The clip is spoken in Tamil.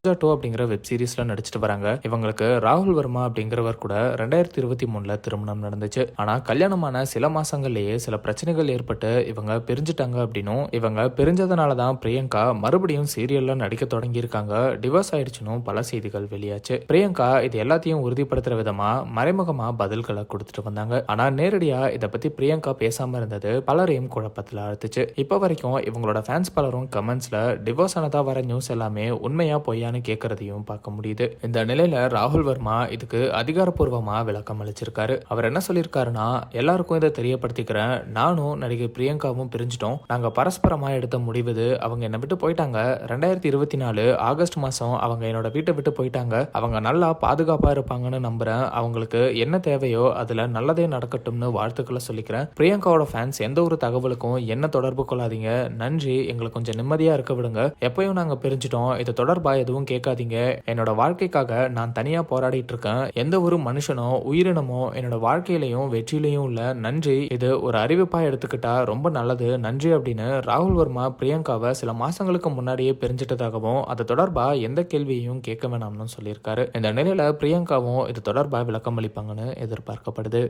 டூ அப்படிங்கிற வெப் சீரிஸ்ல நடிச்சிட்டு வராங்க. இவங்களுக்கு ராகுல் வர்மா அப்படிங்கிறவர் கூட 2023ல திருமணம் நடந்துச்சு. ஆனா கல்யாணமான சில மாசங்கள்லயே சில பிரச்சனைகள் ஏற்பட்டு இவங்க பிரிஞ்சுட்டாங்க அப்படின்னும், இவங்க பிரிஞ்சதுனால தான் பிரியங்கா மறுபடியும் சீரியல்ல நடிக்க தொடங்கியிருக்காங்க, டிவோர்ஸ் ஆயிடுச்சுன்னு பல செய்திகள் வெளியாச்சு. பிரியங்கா இது எல்லாத்தையும் உறுதிப்படுத்துற விதமா மறைமுகமா பதில்களை கொடுத்துட்டு வந்தாங்க. ஆனா நேரடியா இத பத்தி பிரியங்கா பேசாம இருந்தது பலரையும் குழப்பத்துல ஆழ்த்துச்சு. இப்ப வரைக்கும் இவங்களோட ஃபேன்ஸ் பலரும் கமெண்ட்ஸ்ல டிவோர்ஸ் ஆனதா வர நியூஸ் எல்லாமே உண்மையா பொய்யான்னு கேட்கறதையும் பார்க்க முடியுது. இந்த நிலையில ராகுல் வர்மா இதுக்கு அதிகாரப்பூர்வமா விளக்கம் அளிச்சிருக்காரு. அவர் என்ன சொல்லியிருக்காருன்னா, எல்லாருக்கும் இதை தெரியப்படுத்திக்கிறேன், நானும் நடிகை பிரியங்காவும் பிரிஞ்சிட்டோம். நாங்க பரஸ்பரமா எடுத்த முடிவு. அவங்க என்னை விட்டு போயிட்டாங்க. 2024 ஆகஸ்ட் மாசம் அவங்க என்னோட வீட்டை விட்டு போயிட்டாங்க. அவங்க நல்லா பாதுகாப்பா இருப்பாங்கன்னு நம்புறேன். அவங்களுக்கு என்ன தேவையோ அதுல நல்லதே நடக்கட்டும்னு வாழ்த்துக்களை சொல்லிக்கிறேன். பிரியங்காவோட ஃபேன்ஸ் எந்த ஒரு தகவலுக்கும் என்ன தொடர்பு கொள்ளாதீங்க. நன்றி, எங்களுக்கு கொஞ்சம் நிம்மதியா இருக்க விடுங்க. எப்பயும் நாங்க பிரிஞ்சிட்டோம், இது தொடர்பா எதுவும் கேட்காதீங்க. என்னோட வாழ்க்கைக்காக நான் தனியா போராடிட்டு இருக்கேன். எந்த ஒரு மனுஷனோ உயிரினமோ என்னோட வாழ்க்கையிலையும் வெற்றியிலையும் இல்ல. நன்றி, இது ஒரு அறிவிப்பா எடுத்துக்கிட்டா ரொம்ப நல்லது. நன்றி அப்படின்னு ராகுல் வர்மா பிரியங்காவை சில மாசங்களுக்கு முன்னாடியே பிரிஞ்சிட்டதாகவும் அது தொடர்பா எந்த கேள்வியையும் கேட்க வேணாம்னு சொல்லியிருக்காரு. இந்த நிலையில பிரியங்காவும் இது தொடர்பா விளக்கம் அளிப்பாங்கன்னு எதிர்பார்க்கப்படுது.